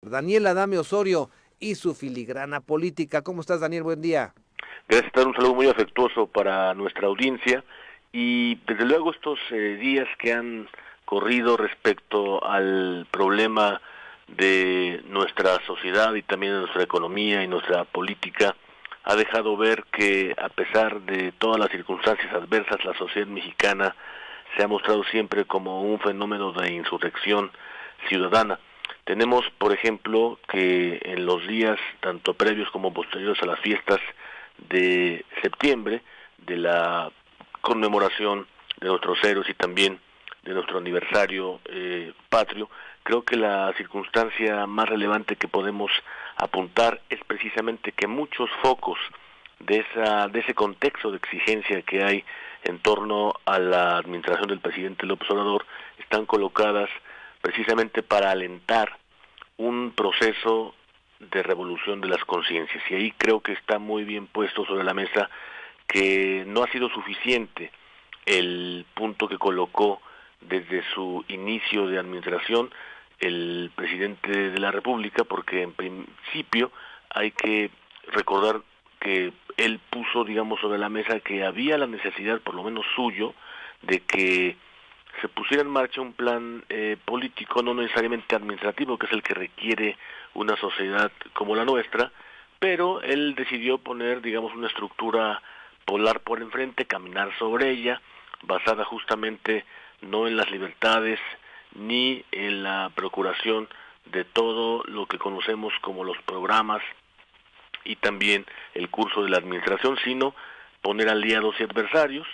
Daniel Adame Osorio y su filigrana política. ¿Cómo estás, Daniel? Buen día. Gracias, un saludo muy afectuoso para nuestra audiencia y desde luego estos días que han corrido respecto al problema de nuestra sociedad y también de nuestra economía y nuestra política ha dejado ver que a pesar de todas las circunstancias adversas, la sociedad mexicana se ha mostrado siempre como un fenómeno de insurrección ciudadana. Tenemos, por ejemplo, que en los días tanto previos como posteriores a las fiestas de septiembre, de la conmemoración de nuestros héroes y también de nuestro aniversario patrio, creo que la circunstancia más relevante que podemos apuntar es precisamente que muchos focos de ese contexto de exigencia que hay en torno a la administración del presidente López Obrador están colocadas precisamente para alentar un proceso de revolución de las conciencias, y ahí creo que está muy bien puesto sobre la mesa que no ha sido suficiente el punto que colocó desde su inicio de administración el presidente de la República, porque en principio hay que recordar que él puso, digamos, sobre la mesa que había la necesidad, por lo menos suyo, de que se pusiera en marcha un plan político, no necesariamente administrativo, que es el que requiere una sociedad como la nuestra, pero él decidió poner, digamos, una estructura polar por enfrente, caminar sobre ella, basada justamente no en las libertades ni en la procuración de todo lo que conocemos como los programas y también el curso de la administración, sino poner aliados y adversarios,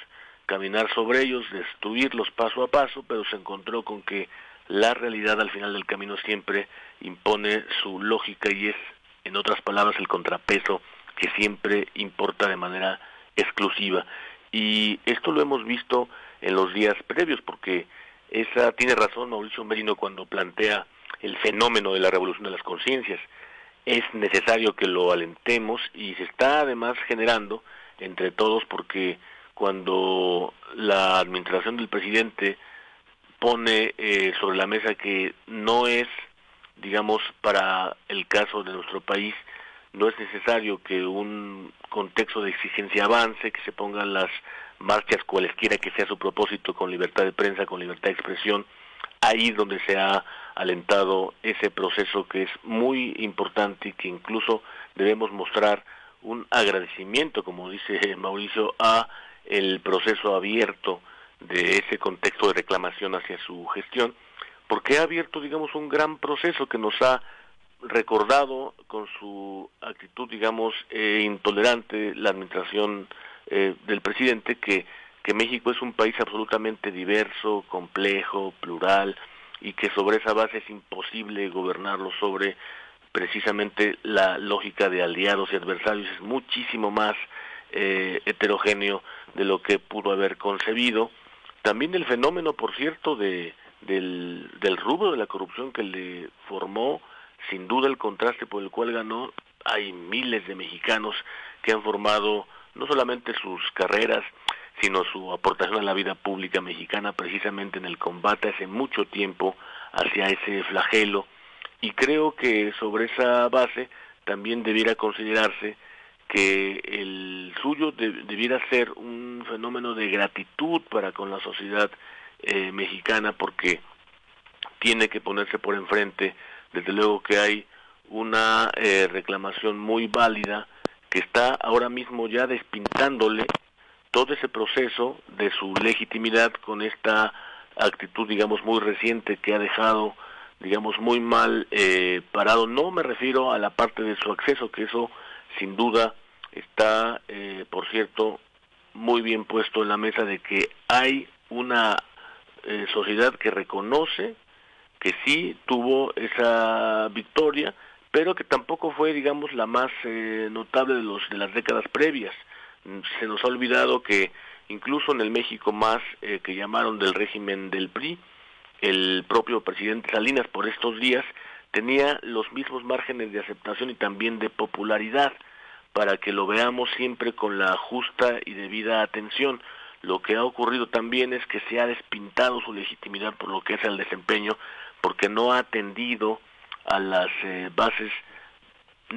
caminar sobre ellos, destruirlos paso a paso, pero se encontró con que la realidad al final del camino siempre impone su lógica y es, en otras palabras, el contrapeso que siempre importa de manera exclusiva. Y esto lo hemos visto en los días previos, porque tiene razón Mauricio Merino cuando plantea el fenómeno de la revolución de las conciencias. Es necesario que lo alentemos y se está además generando entre todos, porque cuando la administración del presidente pone sobre la mesa que no es, digamos, para el caso de nuestro país, no es necesario que un contexto de exigencia avance, que se pongan las marchas cualesquiera que sea su propósito, con libertad de prensa, con libertad de expresión, ahí es donde se ha alentado ese proceso que es muy importante y que incluso debemos mostrar un agradecimiento, como dice Mauricio, a el proceso abierto de ese contexto de reclamación hacia su gestión, porque ha abierto, digamos, un gran proceso que nos ha recordado con su actitud, digamos, intolerante la administración del presidente, que México es un país absolutamente diverso, complejo, plural, y que sobre esa base es imposible gobernarlo sobre precisamente la lógica de aliados y adversarios, es muchísimo más heterogéneo de lo que pudo haber concebido. También el fenómeno, por cierto, del rubro de la corrupción que le formó, sin duda el contraste por el cual ganó. Hay miles de mexicanos que han formado no solamente sus carreras, sino su aportación a la vida pública mexicana precisamente en el combate hace mucho tiempo hacia ese flagelo, y creo que sobre esa base también debiera considerarse que el suyo debiera ser un fenómeno de gratitud para con la sociedad mexicana, porque tiene que ponerse por enfrente, desde luego que hay una reclamación muy válida que está ahora mismo ya despintándole todo ese proceso de su legitimidad con esta actitud, digamos, muy reciente que ha dejado, digamos, muy mal parado. No me refiero a la parte de su acceso, que eso sin duda está, por cierto, muy bien puesto en la mesa, de que hay una sociedad que reconoce que sí tuvo esa victoria, pero que tampoco fue, digamos, la más notable de las décadas previas. Se nos ha olvidado que incluso en el México más que llamaron del régimen del PRI, el propio presidente Salinas por estos días tenía los mismos márgenes de aceptación y también de popularidad, para que lo veamos siempre con la justa y debida atención. Lo que ha ocurrido también es que se ha despintado su legitimidad por lo que es el desempeño, porque no ha atendido a las bases,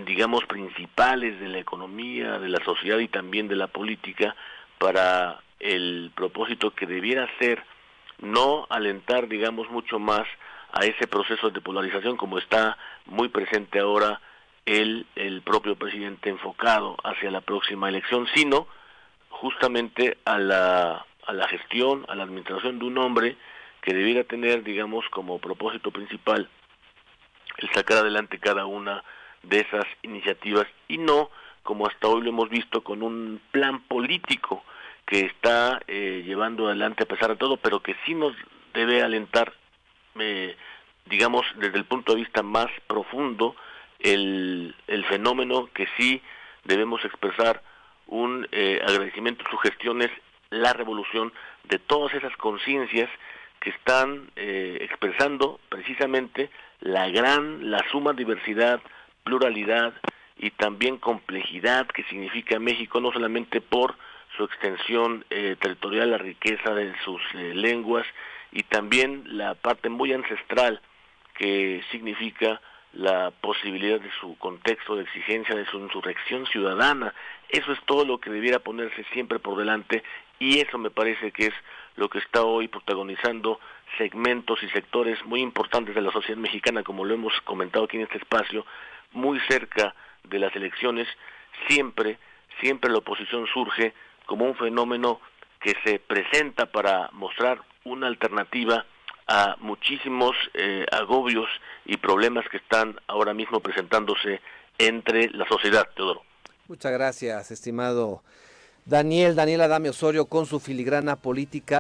digamos, principales de la economía, de la sociedad y también de la política, para el propósito que debiera ser no alentar, digamos, mucho más a ese proceso de polarización como está muy presente ahora el propio presidente enfocado hacia la próxima elección, sino justamente a la gestión, a la administración de un hombre que debiera tener, digamos, como propósito principal el sacar adelante cada una de esas iniciativas y no, como hasta hoy lo hemos visto, con un plan político que está llevando adelante a pesar de todo, pero que sí nos debe alentar, digamos, desde el punto de vista más profundo, el fenómeno que sí debemos expresar un agradecimiento a su gestión es la revolución de todas esas conciencias que están expresando precisamente la suma diversidad, pluralidad y también complejidad que significa México, no solamente por su extensión territorial, la riqueza de sus lenguas y también la parte muy ancestral que significa la posibilidad de su contexto de exigencia, de su insurrección ciudadana. Eso es todo lo que debiera ponerse siempre por delante y eso me parece que es lo que está hoy protagonizando segmentos y sectores muy importantes de la sociedad mexicana, como lo hemos comentado aquí en este espacio, muy cerca de las elecciones. Siempre la oposición surge como un fenómeno que se presenta para mostrar una alternativa a muchísimos agobios y problemas que están ahora mismo presentándose entre la sociedad, Teodoro. Muchas gracias, estimado Daniel Adame Osorio, con su filigrana política.